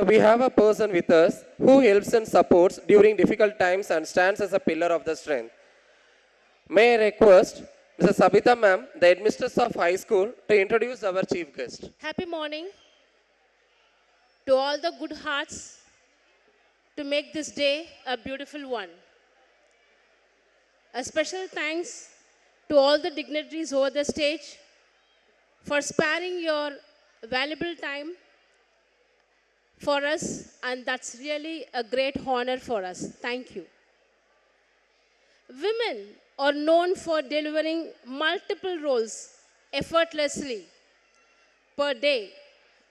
we have a person with us who helps and supports during difficult times and stands as a pillar of the strength. May I request Mrs. Sabita ma'am, the headmistress of high school, to introduce our chief guest. Happy morning to all the good hearts to make this day a beautiful one. A special thanks to all the dignitaries over the stage for sparing your valuable time for us, and that's really a great honor for us. Thank you. Women are known for delivering multiple roles effortlessly per day,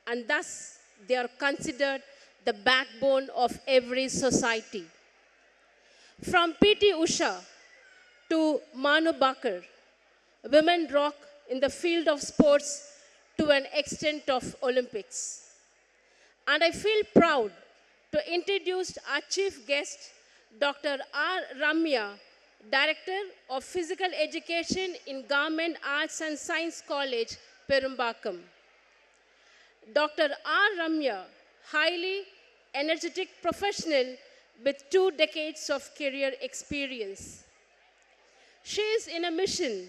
and thus they are considered the backbone of every society. From P.T. Usha to Manu Bakar, women rock in the field of sports to an extent of Olympics. And I feel proud to introduce our chief guest, Dr. R. Ramya, Director of Physical Education in Government Arts and Science College, Perumbakam. Dr. R. Ramya, highly energetic professional with 2 decades of career experience. She is in a mission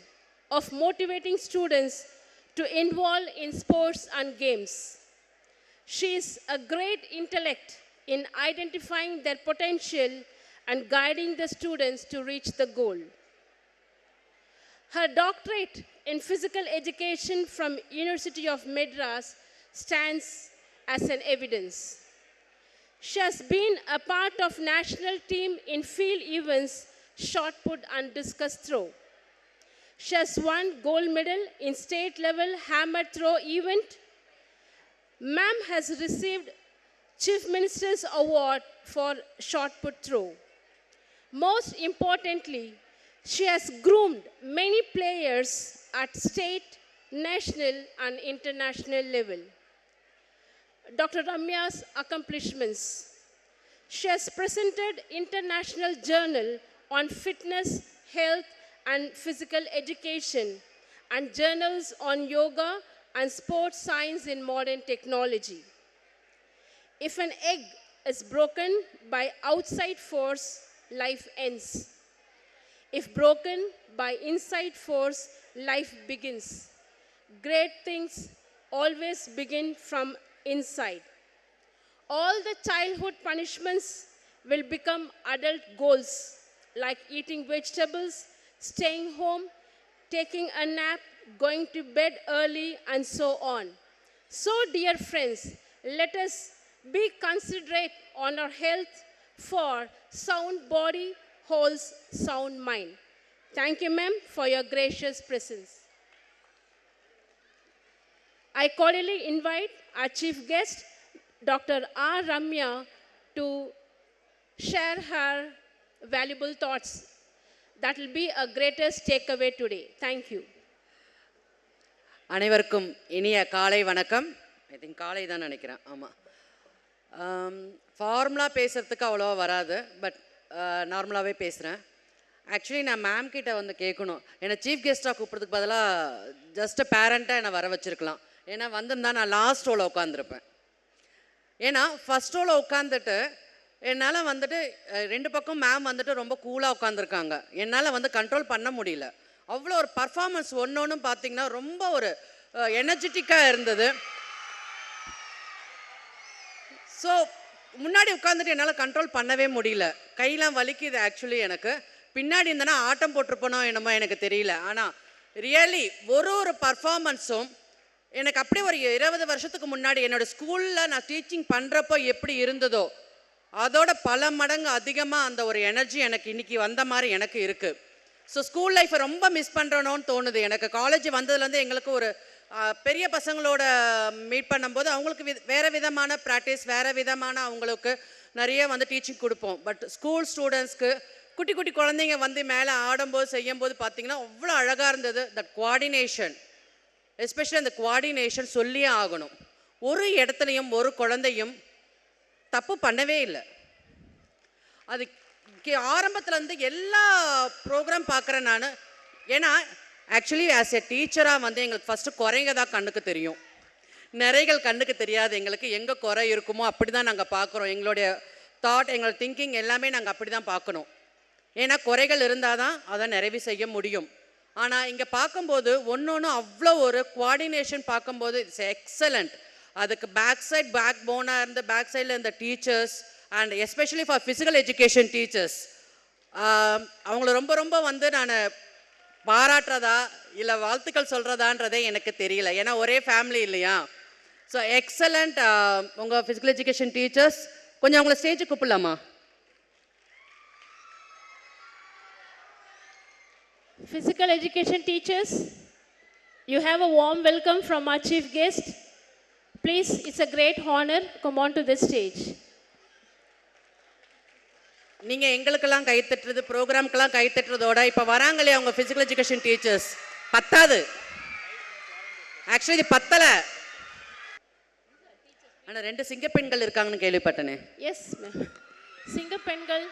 of motivating students to involve in sports and games. She is a great intellect in identifying their potential and guiding the students to reach the goal. Her doctorate in physical education from University of Madras stands as an evidence. She has been a part of national team in field events, shot put and discus throw. She has won gold medal in state level hammer throw event. Ma'am has received Chief Minister's Award for shot put throw. Most importantly, she has groomed many players at state, national and international level. Dr. Ramya's accomplishments. She has presented international journal on fitness, health and physical education and journals on yoga and sports science in modern technology. If an egg is broken by outside force, life ends. If broken by inside force, life begins. Great things always begin from inside. All the childhood punishments will become adult goals, like eating vegetables, staying home, taking a nap, going to bed early, and so on. So, dear friends, let us be considerate on our health, for sound body holds sound mind. Thank you, ma'am, for your gracious presence. I cordially invite our chief guest, Dr. R. Ramya, to share her valuable thoughts. That will be a greatest takeaway today. Thank you. அனைவருக்கும் இனிய காலை வணக்கம். I think காலை தான் நினைக்கிறேன். ஆமாம், formula பேசுகிறதுக்கு அவ்வளோவா வராது, பட் நார்மலாகவே பேசுகிறேன். ஆக்சுவலி நான் மேம் கிட்ட வந்து கேட்கணும், என்னை சீஃப் கெஸ்ட்டாக கூப்பிட்றதுக்கு பதிலாக ஜஸ்ட் பேரண்ட்டாக என்னை வர வச்சுருக்கலாம். ஏன்னா வந்திருந்தா நான் லாஸ்ட் ரோவில் உட்காந்துருப்பேன். ஏன்னா ஃபஸ்ட் ரோவில் உட்காந்துட்டு என்னால் வந்துட்டு 2 பக்கம் மேம் வந்துட்டு ரொம்ப கூலாக உட்காந்துருக்காங்க. என்னால் வந்து கண்ட்ரோல் பண்ண முடியல. அவ்வளோ ஒரு பர்ஃபார்மன்ஸ் ஒன்று பார்த்தீங்கன்னா ரொம்ப ஒரு எனர்ஜெட்டிக்காக இருந்தது. ஸோ முன்னாடி உட்காந்துட்டு என்னால் கண்ட்ரோல் பண்ணவே முடியல. கையெல்லாம் வலிக்குது. ஆக்சுவலி எனக்கு பின்னாடி இருந்தேன்னா ஆட்டம் போட்டிருப்பனோ என்னமோ எனக்கு தெரியல. ஆனால் ரியலி ஒரு பர்ஃபார்மன்ஸும் எனக்கு அப்படியே ஒரு 20 வருஷத்துக்கு முன்னாடி என்னோடய ஸ்கூலில் நான் டீச்சிங் பண்ணுறப்போ எப்படி இருந்ததோ அதோட பல மடங்கு அதிகமாக அந்த ஒரு எனர்ஜி எனக்கு இன்றைக்கி வந்த மாதிரி எனக்கு இருக்குது. ஸோ ஸ்கூல் லைஃப்பை ரொம்ப மிஸ் பண்ணுறோன்னு தோணுது எனக்கு. காலேஜ் வந்ததுலேருந்து எங்களுக்கு ஒரு பெரிய பசங்களோட மீட் பண்ணும்போது அவங்களுக்கு வேறு விதமான ப்ராக்டிஸ், வேறு விதமான அவங்களுக்கு நிறைய வந்து டீச்சிங் கொடுப்போம். பட் ஸ்கூல் ஸ்டூடெண்ட்ஸ்க்கு குட்டி குட்டி குழந்தைங்க வந்து மேலே ஆடும்போது செய்யும்போது பார்த்திங்கன்னா அவ்வளோ அழகாக இருந்தது. தட் கோஆர்டினேஷன், எஸ்பெஷலி அந்த கோஆர்டினேஷன் சொல்லியே ஆகணும். ஒரு இடத்துலையும் ஒரு குழந்தையும் தப்பு பண்ணவே இல்லை. அது ஆரம்பத்துலேருந்து எல்லா ப்ரோக்ராம் பார்க்குறேன் நான். ஏன்னா ஆக்சுவலி ஆஸ் எ டீச்சராக வந்து எங்களுக்கு ஃபஸ்ட்டு குறைங்க தான் கண்ணுக்கு தெரியும். நிறைகள் கண்ணுக்கு தெரியாது எங்களுக்கு, எங்கே குறை இருக்குமோ அப்படி தான் நாங்கள் பார்க்குறோம். எங்களுடைய தாட், எங்களோட திங்கிங் எல்லாமே நாங்கள் அப்படி தான் பார்க்கணும். ஏன்னா குறைகள் இருந்தால் தான் அதை நிறைவு செய்ய முடியும். ஆனால் இங்கே பார்க்கும்போது ஒன்று அவ்வளோ ஒரு கோஆர்டினேஷன் பார்க்கும்போது இட்ஸ் எக்ஸலண்ட். அதுக்கு பேக் போனாக இருந்து பேக் சைடில் இருந்த teachers and especially for physical education teachers, அவங்கள ரொம்ப ரொம்ப வந்து நான் பாராட்டுறதா இல்லை வாழ்த்துக்கள் சொல்கிறதான்றதே எனக்கு தெரியல. ஏன்னா ஒரே ஃபேமிலி இல்லையா. So excellent. உங்கள் ஃபிசிக்கல் எஜுகேஷன் டீச்சர்ஸ் கொஞ்சம் அவங்கள ஸ்டேஜுக்கு கூப்பிடலாமா? Physical education teachers, you have a warm welcome from our chief guest. Please, it's a great honor. Come on to this stage. நீங்கள் எங்களுக்கெல்லாம் கைத்தட்டுறது, ப்ரோக்ராம்க்கெல்லாம் கைத்தட்டுறதோட இப்போ வராங்களே அவங்க ஃபிசிக்கல் எஜுகேஷன் டீச்சர்ஸ் பத்தாது. ஆக்சுவலி இது பத்தலை. ஆனால் 2 சிங்க பெண்கள் இருக்காங்கன்னு கேள்விப்பட்டனே. Yes, ma'am. Singer Pengal,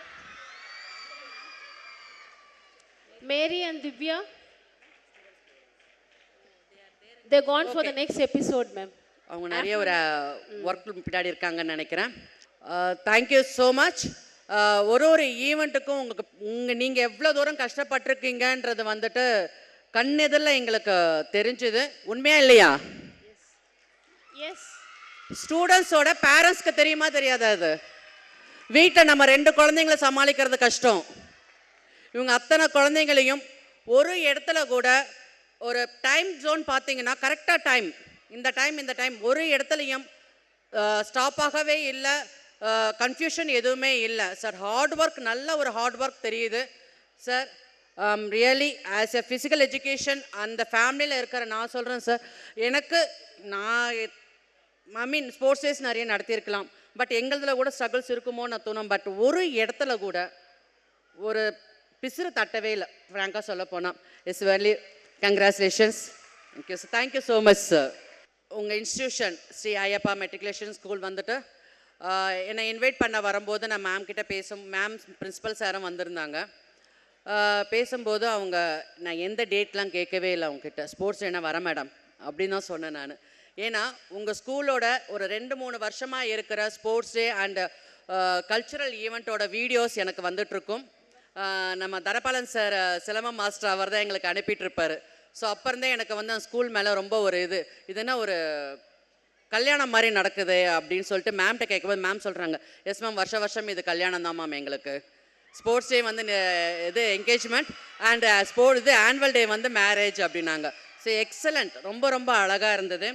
Mary and Divya. They're gone for the next episode, ma'am. அவங்க நிறைய ஒரு ஒர்க் பின்னாடி இருக்காங்கன்னு நினைக்கிறேன். Thank you so much. ஒரு ஈவெண்ட்டுக்கும் நீங்கள் எவ்வளோ தூரம் கஷ்டப்பட்டிருக்கீங்கன்றது வந்துட்டு கண்ணெதிரில் எங்களுக்கு தெரிஞ்சுது. உண்மையா இல்லையா? Yes. ஸ்டூடெண்ட்ஸோட பேரண்ட்ஸ்க்கு தெரியுமா தெரியாதா? அது வீட்டில் நம்ம 2 குழந்தைங்களை சமாளிக்கிறது கஷ்டம். இவங்க அத்தனை குழந்தைங்களையும் ஒரு இடத்துல கூட ஒரு டைம் ஜோன் பார்த்தீங்கன்னா கரெக்டாக டைம், இந்த டைம் ஒரு இடத்துலையும் ஸ்டாப் ஆகவே இல்லை, கன்ஃபியூஷன் எதுவுமே இல்லை. சார் ஹார்ட் ஒர்க், நல்ல ஒரு ஹார்ட் ஒர்க் தெரியுது sir. Really as a physical education அந்த ஃபேமிலியில் இருக்கிற நான் சொல்கிறேன் சார், எனக்கு ஐ மீன் ஸ்போர்ட்ஸ் டேஸ் நிறைய நடத்தியிருக்கலாம், பட் எங்களதில் கூட ஸ்ட்ரகிள்ஸ் இருக்குமோ நான் தோணும். பட் ஒரு இடத்துல கூட ஒரு பிசுறு தட்டவே இல்லை, ஃப்ராங்காக சொல்ல போனால். It's very congratulations. Thank you sir. Thank you so much sir. உங்கள் institution Shri Ayyappa matriculation school வந்துட்டு என்னை இன்வைட் பண்ண வரும்போது நான் மேம் கிட்ட மேம் பிரின்ஸிபல் சாரும் வந்திருந்தாங்க. பேசும்போது அவங்க நான் எந்த டேட்லாம் கேட்கவே இல்லை அவங்கக்கிட்ட. ஸ்போர்ட்ஸ் என்ன வர மேடம் அப்படின்னு தான் சொன்னேன் நான். ஏன்னா உங்கள் ஸ்கூலோட ஒரு 2-3 வருஷமாக இருக்கிற ஸ்போர்ட்ஸ் டே அண்ட் கல்ச்சுரல் ஈவெண்ட்டோட வீடியோஸ் எனக்கு வந்துட்டுருக்கும். நம்ம தனபாலன் சார் சிலம்பம் மாஸ்டர் அவர் தான் எங்களுக்கு அனுப்பிட்டுருப்பார். ஸோ அப்போருந்தே எனக்கு வந்து அந்த ஸ்கூல் மேலே ரொம்ப ஒரு இதுனா ஒரு கல்யாணம் மாதிரி நடக்குது அப்படின்னு சொல்லிட்டு மேம்கிட்ட கேட்கும்போது மேம் சொல்கிறாங்க, எஸ் மேம் வருஷம் இது கல்யாணம் தான் மேம் எங்களுக்கு. ஸ்போர்ட்ஸ் டே வந்து இது என்கேஜ்மெண்ட் அண்ட் ஆனுவல் டே வந்து மேரேஜ் அப்படின்னாங்க. ஸோ எக்ஸலண்ட், ரொம்ப ரொம்ப அழகாக இருந்தது.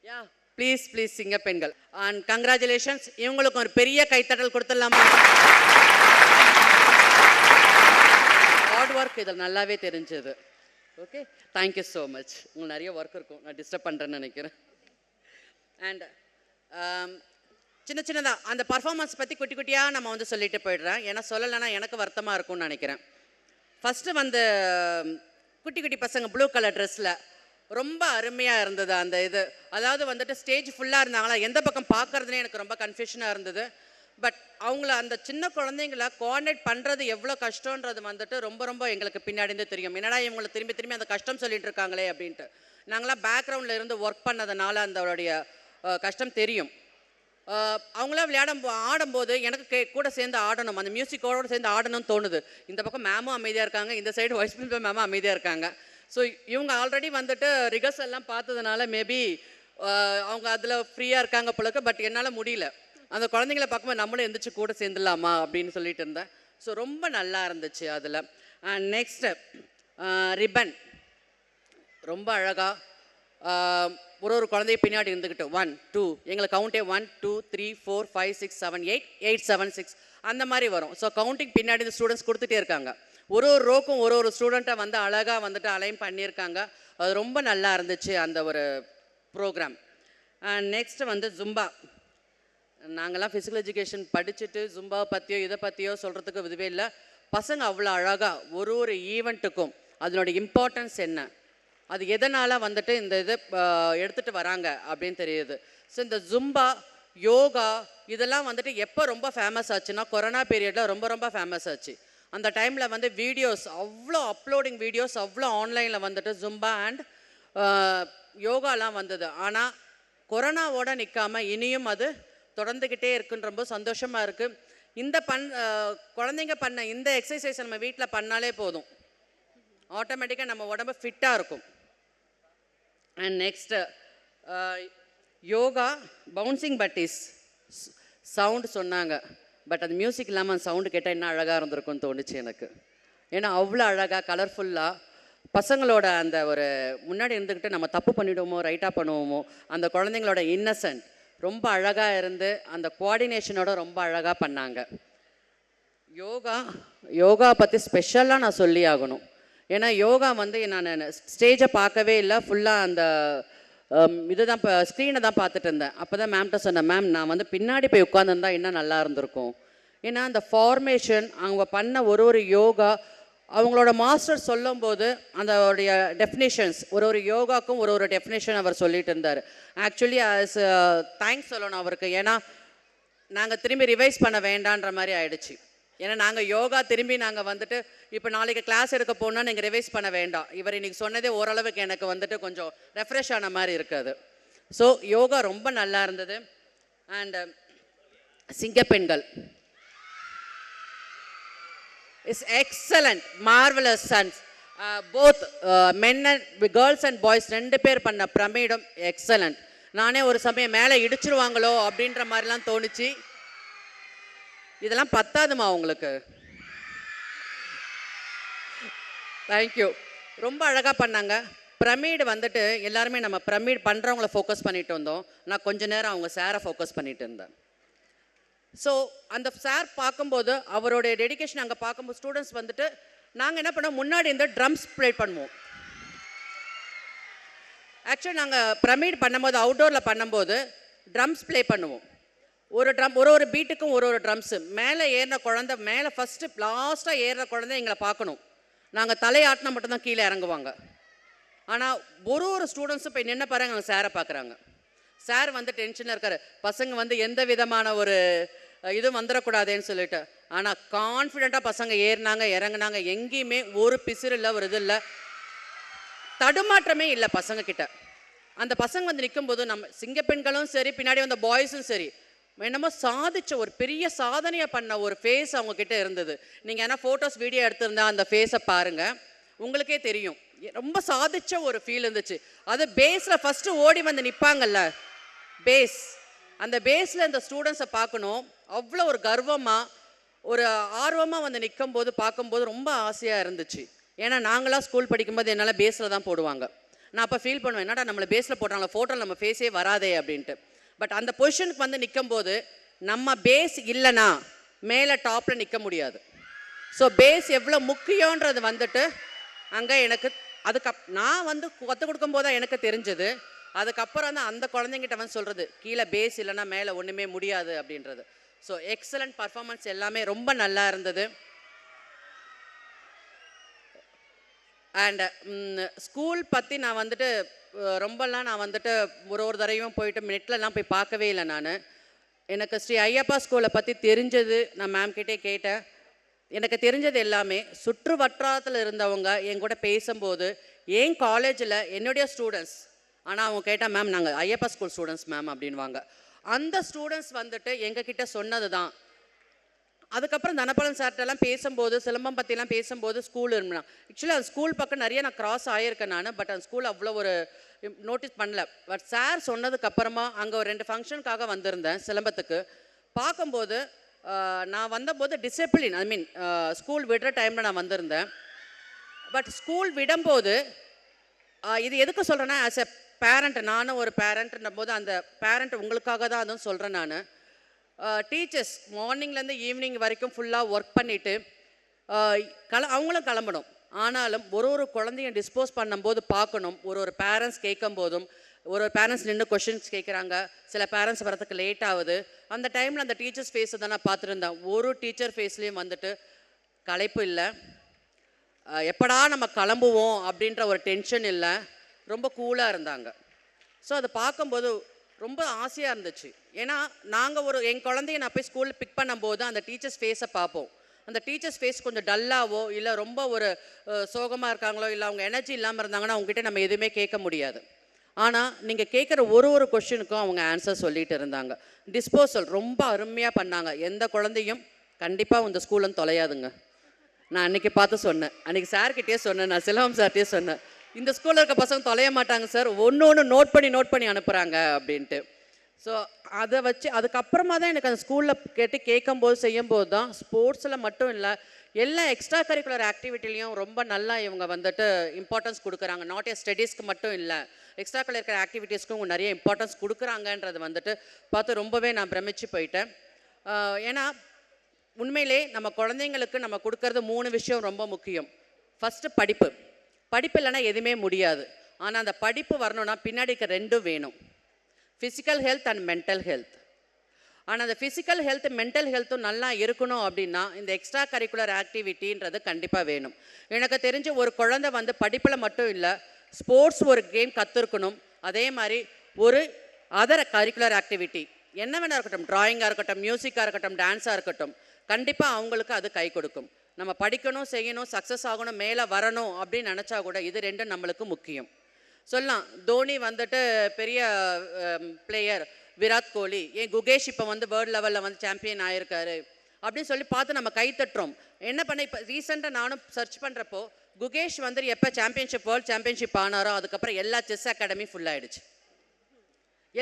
யா ப்ளீஸ் சிங்க பெண்கள் அண்ட் கங்க்ராச்சுலேஷன்ஸ். இவங்களுக்கு ஒரு பெரிய கைத்தட்டல் கொடுத்துடலாமா? ஹார்ட் ஒர்க் இதில் நல்லாவே தெரிஞ்சது. Okay, thank you so much. உங்களுக்கு நிறைய ஒர்க் இருக்கும், நான் டிஸ்டர்ப் பண்ணுறேன்னு நினைக்கிறேன். அண்ட் சின்னதாக அந்த பர்ஃபார்மன்ஸ் பற்றி குட்டியாக நம்ம வந்து சொல்லிட்டு போயிடுறேன். ஏன்னா சொல்லலைன்னா எனக்கு வருத்தமாக இருக்கும்னு நினைக்கிறேன். ஃபஸ்ட்டு வந்து குட்டி பசங்க ப்ளூ கலர் ட்ரெஸ்ஸில் ரொம்ப அருமையாக இருந்தது அந்த அதாவது வந்துட்டு ஸ்டேஜ் ஃபுல்லாக இருந்தாங்களா, எந்த பக்கம் பார்க்குறதுனே எனக்கு ரொம்ப கன்ஃபியூஷனாக இருந்தது. பட் அவங்கள அந்த சின்ன குழந்தைங்கள கோஆர்டினேட் பண்ணுறது எவ்வளோ கஷ்டன்றது வந்துட்டு ரொம்ப ரொம்ப எங்களுக்கு பின்னாடிந்து தெரியும். என்னடா இவங்களை திரும்பி அந்த கஷ்டம் சொல்லிட்டு இருக்காங்களே அப்படின்ட்டு. நாங்களாம் பேக்ரவுண்டில் இருந்து ஒர்க் பண்ணதுனால அதோடைய கஷ்டம் தெரியும். அவங்களாம் ஆடும்போது எனக்கு கூட சேர்ந்து ஆடணும், அந்த மியூசிக்கோடு சேர்ந்து ஆடணும்னு தோணுது. இந்த பக்கம் மேமும் அமைதியாக இருக்காங்க, இந்த சைடு வைஸ் பிரின்சிபல் மேமும் அமைதியாக இருக்காங்க. ஸோ இவங்க ஆல்ரெடி வந்துட்டு ரிகர்சல் எல்லாம் பார்த்ததுனால மேபி அவங்க அதில் ஃப்ரீயாக இருக்காங்க போலக்கு. பட் என்னால் முடியல. அந்த குழந்தைங்கள பார்க்கும்போது நம்மளும் எந்திரிச்சு கூட சேர்ந்துடலாமா அப்படின்னு சொல்லிட்டு இருந்தேன். ஸோ ரொம்ப நல்லா இருந்துச்சு அதில். நெக்ஸ்ட்டு ரிப்பன் ரொம்ப அழகாக ஒரு குழந்தைய பின்னாடி இருந்துக்கிட்டு 1 2 எங்களை கவுண்டே 1 2 3 4 5 6 7 8 8 7 6 அந்த மாதிரி வரும். ஸோ கவுண்டிங் பின்னாடி இந்த ஸ்டூடெண்ட்ஸ் கொடுத்துட்டே இருக்காங்க. ஒரு ரோக்கும் ஒரு ஸ்டூடெண்ட்டை வந்து அழகாக வந்துட்டு அலைன் பண்ணியிருக்காங்க. அது ரொம்ப நல்லா இருந்துச்சு அந்த ஒரு ப்ரோக்ராம். நெக்ஸ்ட்டு வந்து ஜும்பா. நாங்கள்லாம் ஃபிசிக்கல் எஜுகேஷன் படிச்சுட்டு ஜும்பாவை பற்றியோ இதை பற்றியோ சொல்கிறதுக்கு இதுவே இல்லை. பசங்க அவ்வளோ அழகாக ஒரு ஈவெண்ட்டுக்கும் அதனுடைய இம்பார்ட்டன்ஸ் என்ன, அது எதனால் வந்துட்டு இந்த எடுத்துகிட்டு வராங்க அப்படின்னு தெரியுது. ஸோ இந்த ஜும்பா யோகா இதெல்லாம் வந்துட்டு எப்போ ரொம்ப ஃபேமஸ் ஆச்சுன்னா கொரோனா பீரியடில் ரொம்ப ரொம்ப ஃபேமஸ் ஆச்சு. அந்த டைமில் வந்து வீடியோஸ் அவ்வளோ அப்லோடிங் வீடியோஸ் அவ்வளோ ஆன்லைனில் வந்துட்டு ஜும்பா அண்ட் யோகாலாம் வந்தது. ஆனால் கொரோனாவோட நிற்காம இனியும் அது தொடர்ந்துக்கிட்டே இருக்குன்னு ரொம்ப சந்தோஷமாக இருக்குது. இந்த குழந்தைங்க பண்ண இந்த எக்ஸசைஸ் நம்ம வீட்டில் பண்ணாலே போதும், ஆட்டோமேட்டிக்காக நம்ம உடம்பு ஃபிட்டாக இருக்கும். And next yoga bouncing buddies sound சொன்னாங்க. பட் அது மியூசிக் இல்லாமல் அந்த சவுண்டு கேட்டால் என்ன அழகாக இருந்திருக்கும்னு தோணுச்சு எனக்கு. ஏன்னா அவ்வளோ அழகாக கலர்ஃபுல்லாக பசங்களோட அந்த ஒரு முன்னாடி இருந்துக்கிட்டு நம்ம தப்பு பண்ணிவிடுவோமோ ரைட்டாக பண்ணுவோமோ அந்த குழந்தைங்களோட இன்னசென்ட் ரொம்ப அழகாக இருந்து அந்த கோஆர்டினேஷனோட ரொம்ப அழகாக பண்ணாங்க. யோகா பற்றி ஸ்பெஷலாக நான் சொல்லி ஆகணும். ஏன்னா யோகா வந்து நான் ஸ்டேஜை பார்க்கவே இல்லை, ஃபுல்லாக அந்த இதுதான் ஸ்க்ரீனை தான் பார்த்துட்டு இருந்தேன். அப்போ தான் மேம்கிட்ட சொன்னேன், மேம் நான் வந்து பின்னாடி போய் உட்காந்துருந்தா இன்னும் நல்லா இருந்திருக்கும். ஏன்னா அந்த ஃபார்மேஷன் அவங்க பண்ண ஒரு யோகா அவங்களோட மாஸ்டர் சொல்லும்போது அதோடைய டெஃபினேஷன்ஸ் ஒரு யோகாக்கும் ஒரு டெஃபினேஷன் அவர் சொல்லிட்டு இருந்தார். ஆக்சுவலி தேங்க்ஸ் சொல்லணும் அவருக்கு. ஏன்னா நாங்கள் திரும்பி ரிவைஸ் பண்ண வேண்டான்ற மாதிரி ஆயிடுச்சு. ஏன்னா நாங்கள் யோகா திரும்பி நாங்கள் வந்துட்டு இப்போ நாளைக்கு கிளாஸ் எடுக்க போனால் நீங்கள் ரிவைஸ் பண்ண வேண்டாம். இவர் இன்றைக்கி சொன்னதே ஓரளவுக்கு எனக்கு வந்துட்டு கொஞ்சம் ரெஃப்ரெஷ் ஆன மாதிரி இருக்காது. ஸோ யோகா ரொம்ப நல்லா இருந்தது. அண்ட் சிங்கப்பெண்கள் is excellent, marvellous sons, both men and girls and boys 2 பேர் பண்ண பிரமிடும் எக்ஸலண்ட். நானே ஒரு சமயம் மேலே இடிச்சிருவாங்களோ அப்படின்ற மாதிரிலாம் தோணுச்சு. இதெல்லாம் பத்தாதுமா உங்களுக்கு? தேங்க்யூ. ரொம்ப அழகாக பண்ணாங்க. பிரமிடு வந்துட்டு எல்லாருமே நம்ம பிரமிட் பண்ணுறவங்கள ஃபோக்கஸ் பண்ணிட்டு வந்தோம். நான் கொஞ்ச நேரம் அவங்க சாரை ஃபோக்கஸ் பண்ணிட்டு இருந்தேன். ஸோ அந்த சார் பார்க்கும்போது அவருடைய டெடிகேஷன் அங்கே பார்க்கும்போது ஸ்டூடெண்ட்ஸ் வந்துட்டு நாங்கள் என்ன பண்ணோம், முன்னாடி இந்த ட்ரம்ஸ் ப்ளே பண்ணுவோம். ஆக்சுவலி நாங்கள் பிரமிட் பண்ணும்போது அவுட்டோரில் பண்ணும்போது ட்ரம்ஸ் ப்ளே பண்ணுவோம். ஒரு ட்ரம் ஒரு பீட்டுக்கும் ஒரு ட்ரம்ஸு. மேலே ஏறின குழந்தை மேலே ஃபஸ்ட்டு லாஸ்ட்டாக ஏறுற குழந்தை எங்களை பார்க்கணும். நாங்கள் தலையாட்டினா மட்டும்தான் கீழே இறங்குவாங்க. ஆனால் ஒரு ஸ்டூடெண்ட்ஸும் இப்போ நின்று பாருங்க அவங்க சாரை பார்க்குறாங்க. சார் வந்து டென்ஷனில் இருக்கார், பசங்க வந்து எந்த விதமான ஒரு இதுவும் வந்துடக்கூடாதுன்னு சொல்லிட்டு. ஆனால் கான்ஃபிடெண்ட்டாக பசங்க ஏறினாங்க இறங்குனாங்க. எங்கேயுமே ஒரு பிசிறு இல்லை, ஒரு இது இல்லை, தடுமாற்றமே இல்லை பசங்கக்கிட்ட. அந்த பசங்க வந்து நிற்கும்போது நம்ம சிங்கப்பெண்களும் சரி பின்னாடி வந்த பாய்ஸும் சரி என்னமோ சாதிச்ச ஒரு பெரிய சாதனையை பண்ண ஒரு ஃபேஸ் அவங்கக்கிட்ட இருந்தது. நீங்கள் ஏன்னா ஃபோட்டோஸ் வீடியோ எடுத்திருந்தா அந்த ஃபேஸை பாருங்கள், உங்களுக்கே தெரியும். ரொம்ப சாதிச்ச ஒரு ஃபீல் இருந்துச்சு. அது பேஸில் ஃபஸ்ட்டு ஓடி வந்து நிற்பாங்கல்ல, பேஸ், அந்த பேஸில் இந்த ஸ்டூடெண்ட்ஸை பார்க்கணும். அவ்வளோ ஒரு கர்வமாக ஒரு ஆர்வமாக வந்து நிற்கும் போது பார்க்கும்போது ரொம்ப ஆசையாக இருந்துச்சு. ஏன்னா நாங்களாம் ஸ்கூல் படிக்கும்போது என்னால் பேஸில் தான் போடுவாங்க. நான் அப்போ ஃபீல் பண்ணுவேன், என்னடா நம்மளை பேஸில் போட்டாங்களா, ஃபோட்டோவில் நம்ம ஃபேஸே வராதே அப்படின்ட்டு. பட் அந்த பொசிஷனுக்கு வந்து நிற்கும் போது நம்ம பேஸ் இல்லைன்னா மேலே டாப்பில் நிற்க முடியாது. ஸோ பேஸ் எவ்வளோ முக்கியன்றது வந்துட்டு அங்கே எனக்கு நான் வந்து கற்றுக் கொடுக்கும்போது தான் எனக்கு தெரிஞ்சது. அதுக்கப்புறம் தான் அந்த குழந்தைங்கிட்ட வந்து சொல்கிறது, கீழே பேஸ் இல்லைன்னா மேலே ஒன்றுமே முடியாது அப்படின்றது. ஸோ எக்ஸலண்ட் பர்ஃபார்மன்ஸ், எல்லாமே ரொம்ப நல்லா இருந்தது. அண்ட் ஸ்கூல் பற்றி நான் வந்துட்டு ரொம்பலாம் நான் வந்துட்டு ஒரு தடவையும் போயிட்டு நெட்லலாம் போய் பார்க்கவே இல்லை. நான் எனக்கு ஸ்ரீ ஐயப்பா ஸ்கூலை பற்றி தெரிஞ்சது நான் மேம் கிட்டே கேட்டேன். எனக்கு தெரிஞ்சது எல்லாமே சுற்று வட்டாரத்தில் இருந்தவங்க என் கூட பேசும்போது என் காலேஜில் என்னுடைய ஸ்டூடெண்ட்ஸ், ஆனால் அவங்க கேட்டால் மேம் நாங்கள் ஐயப்பா ஸ்கூல் ஸ்டூடெண்ட்ஸ் மேம் அப்படின்வாங்க. அந்த ஸ்டூடெண்ட்ஸ் வந்துட்டு எங்ககிட்ட சொன்னது தான். அதுக்கப்புறம் தனபாலன் சார்ட்டெல்லாம் பேசும்போது சிலம்பம் பற்றிலாம் பேசும்போது ஸ்கூல் இருந்தான். ஆக்சுவலி அந்த ஸ்கூல் பக்கம் நிறைய நான் கிராஸ் ஆகியிருக்கேன் நான். பட் அந்த ஸ்கூல் அவ்வளோ ஒரு நோட்டீஸ் பண்ணல. பட் சார் சொன்னதுக்கப்புறமா அங்கே ஒரு 2 ஃபங்க்ஷனுக்காக வந்திருந்தேன் சிலம்பத்துக்கு. பார்க்கும்போது நான் வந்தபோது டிசிப்ளின், ஐ மீன் ஸ்கூல் விடுற டைமில் நான் வந்திருந்தேன். பட் ஸ்கூல் விடும்போது இது எதுக்கு சொல்கிறேன்னா, ஆஸ் எ பேரண்ட், நானும் ஒரு பேரண்ட்ன்ற போது அந்த பேரண்ட் உங்களுக்காக தான் அதுவும் சொல்கிறேன். நான் டீச்சர்ஸ் மார்னிங்லேருந்து ஈவினிங் வரைக்கும் ஃபுல்லாக ஒர்க் பண்ணிவிட்டு அவங்களும் கிளம்பணும். ஆனாலும் ஒரு குழந்தைய டிஸ்போஸ் பண்ணும்போது பார்க்கணும். ஒரு பேரண்ட்ஸ் கேட்கும் போதும் ஒரு பேரண்ட்ஸ் நின்று கொஷின்ஸ் கேட்குறாங்க, சில பேரண்ட்ஸ் வரதுக்கு லேட் ஆகுது. அந்த டைமில் அந்த டீச்சர்ஸ் ஃபேஸை தான் நான் பார்த்துருந்தேன். ஒரு டீச்சர் ஃபேஸ்லேயும் வந்துட்டு களைப்பு இல்லை, எப்படா நம்ம கிளம்புவோம் அப்படின்ற ஒரு டென்ஷன் இல்லை, ரொம்ப கூலாக இருந்தாங்க. ஸோ அதை பார்க்கும்போது ரொம்ப ஆசையாக இருந்துச்சு. ஏன்னா நாங்கள் என் குழந்தைய நான் போய் ஸ்கூலில் பிக் பண்ணும்போது அந்த டீச்சர்ஸ் ஃபேஸை பார்ப்போம். அந்த டீச்சர்ஸ் ஃபேஸ் கொஞ்சம் டல்லாவோ இல்லை ரொம்ப ஒரு சோகமாக இருக்காங்களோ இல்லை அவங்க எனர்ஜி இல்லாமல் இருந்தாங்கன்னா அவங்ககிட்ட நம்ம எதுவுமே கேட்க முடியாது. ஆனால் நீங்கள் கேட்குற ஒரு கொஷினுக்கும் அவங்க ஆன்சர் சொல்லிட்டு இருந்தாங்க. டிஸ்போசல் ரொம்ப அருமையாக பண்ணாங்க. எந்த குழந்தையும் கண்டிப்பாக இந்த ஸ்கூல்லேருந்து தொலையாதுங்க. நான் அன்றைக்கி பார்த்து சொன்னேன், அன்றைக்கி சார்கிட்டே சொன்னேன், நான் சிலவம் சார்கிட்டே சொன்னேன், இந்த ஸ்கூலில் இருக்க பசங்க தொலைய மாட்டாங்க சார், ஒன்று நோட் பண்ணி அனுப்புகிறாங்க அப்படின்ட்டு. ஸோ அதை வச்சு அதுக்கப்புறமா தான் எனக்கு அந்த ஸ்கூலில் கேட்கும்போது செய்யும்போது தான் ஸ்போர்ட்ஸில் மட்டும் இல்லை எல்லா எக்ஸ்ட்ரா கரிக்குலர் ஆக்டிவிட்டிலையும் ரொம்ப நல்லா இவங்க வந்துட்டு இம்பார்ட்டன்ஸ் கொடுக்குறாங்க. நாட் ஏ ஸ்டடீஸ்க்கு மட்டும் இல்லை, எக்ஸ்ட்ரா கரிக்குலர் ஆக்டிவிட்டீஸ்க்கும் இவங்க நிறைய இம்பார்ட்டன்ஸ் கொடுக்குறாங்கன்றது வந்துட்டு பார்த்து ரொம்பவே நான் பிரமிச்சு போயிட்டேன். ஏன்னா உண்மையிலே நம்ம குழந்தைங்களுக்கு நம்ம கொடுக்கறது 3 விஷயம் ரொம்ப முக்கியம். ஃபஸ்ட்டு படிப்பு இல்லைன்னா எதுவுமே முடியாது. ஆனால் அந்த படிப்பு வரணும்னா பின்னாடி 2 வேணும், physical health and mental health. ஆனால் அந்த ஃபிசிக்கல் ஹெல்த் மென்டல் ஹெல்த்தும் நல்லா இருக்கணும் அப்படின்னா இந்த எக்ஸ்ட்ரா கரிக்குலர் ஆக்டிவிட்டின்றது கண்டிப்பாக வேணும். எனக்கு தெரிஞ்ச ஒரு குழந்தை வந்து படிப்பில் மட்டும் இல்லை, ஸ்போர்ட்ஸ் ஒரு கேம் கற்றுருக்கணும், அதே மாதிரி ஒரு அதர் கரிக்குலர் ஆக்டிவிட்டி என்ன வேணா இருக்கட்டும், ட்ராயிங்காக இருக்கட்டும், மியூசிக்காக இருக்கட்டும், டான்ஸாக இருக்கட்டும், கண்டிப்பாக அவங்களுக்கு அது கை கொடுக்கும். நம்ம படிக்கணும், செய்யணும், சக்ஸஸ் ஆகணும், மேலே வரணும் அப்படின்னு நினச்சா கூட இது 2 நம்மளுக்கு முக்கியம். சொல்லலாம் தோனி வந்துட்டு பெரிய பிளேயர், விராட் கோலி, ஏன் குகேஷ் இப்போ வந்து வேர்ல்டு லெவலில் வந்து சாம்பியன் ஆயிருக்காரு அப்படின்னு சொல்லி பார்த்து நம்ம கை தட்டுறோம். என்ன பண்ண இப்போ ரீசெண்டாக நானும் சர்ச் பண்ணுறப்போ குகேஷ் வந்து எப்போ வேர்ல்டு சாம்பியன்ஷிப் ஆனாரோ அதுக்கப்புறம் எல்லா செஸ் அகாடமி ஃபுல்லாகிடுச்சு.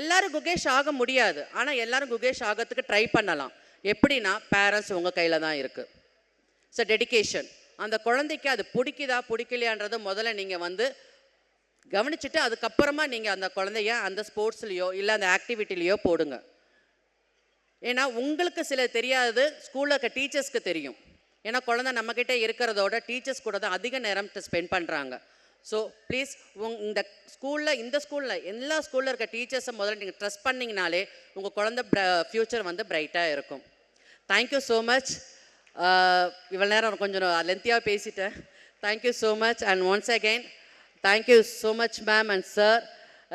எல்லாரும் குகேஷ் ஆக முடியாது, ஆனால் எல்லாரும் குகேஷ் ஆகிறதுக்கு ட்ரை பண்ணலாம். எப்படின்னா பேரண்ட்ஸ் உங்கள் கையில் தான் இருக்குது. ஸோ டெடிகேஷன், அந்த குழந்தைக்கு அது பிடிக்கலையான்றது முதல்ல நீங்கள் வந்து கவனிச்சுட்டு அதுக்கப்புறமா நீங்கள் அந்த குழந்தைய அந்த ஸ்போர்ட்ஸ்லேயோ இல்லை அந்த ஆக்டிவிட்டிலேயோ போடுங்க. ஏன்னா உங்களுக்கு சில தெரியாது, ஸ்கூலில் இருக்க டீச்சர்ஸ்க்கு தெரியும். ஏன்னா குழந்தை நம்மக்கிட்ட இருக்கிறதோட டீச்சர்ஸ் கூட தான் அதிக நேரம் ஸ்பெண்ட் பண்ணுறாங்க. ஸோ ப்ளீஸ் இந்த ஸ்கூலில் எல்லா ஸ்கூலில் இருக்க டீச்சர்ஸை முதல்ல நீங்கள் ட்ரஸ்ட் பண்ணிங்கனாலே உங்கள் குழந்தை ஃப்யூச்சர் வந்து பிரைட்டாக இருக்கும். Thank you so much. இவ்வளோ நேரம் கொஞ்சம் லென்த்தியாக பேசிட்டேன். Thank you so much and once again thank you so much ma'am and sir.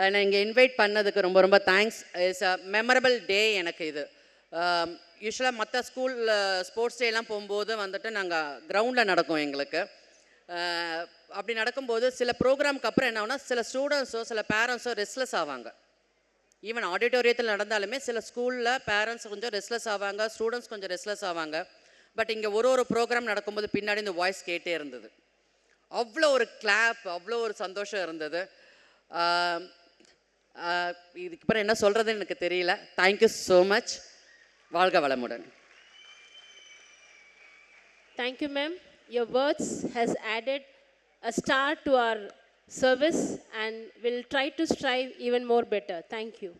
என்னை இங்கே இன்வைட் பண்ணதுக்கு ரொம்ப ரொம்ப தேங்க்ஸ். இட்ஸ் அ மெமரபிள் டே எனக்கு இது. யூஸ்வலாக மற்ற ஸ்கூலில் ஸ்போர்ட்ஸ் டேலாம் போகும்போது வந்துட்டு நாங்கள் கிரவுண்டில் நடக்கும் எங்களுக்கு. அப்படி நடக்கும்போது சில ப்ரோக்ராமுக்கு அப்புறம் என்ன ஆகுனா சில ஸ்டூடெண்ட்ஸோ சில பேரண்ட்ஸோ ரெஸ்ட்லெஸ் ஆவாங்க. ஈவன் ஆடிட்டோரியத்தில் நடந்தாலுமே சில ஸ்கூலில் பேரண்ட்ஸ் கொஞ்சம் ரெஸ்ட்லெஸ் ஆவாங்க, ஸ்டூடெண்ட்ஸ் கொஞ்சம் ரெஸ்ட்லெஸ் ஆவாங்க. பட் இங்கே ஒரு ப்ரோக்ராம் நடக்கும்போது பின்னாடி இந்த வாய்ஸ் கேட்டே இருந்தது. அவ்வளோ ஒரு கிளாப், அவ்வளோ ஒரு சந்தோஷம் இருந்தது. இதுக்கு அப்புறம் என்ன சொல்கிறதுன்னு எனக்கு தெரியல. Thank you so much. வாழ்க வளமுடன். Thank you, ma'am. Your words has added a star to our service and will try to strive even more better. Thank you.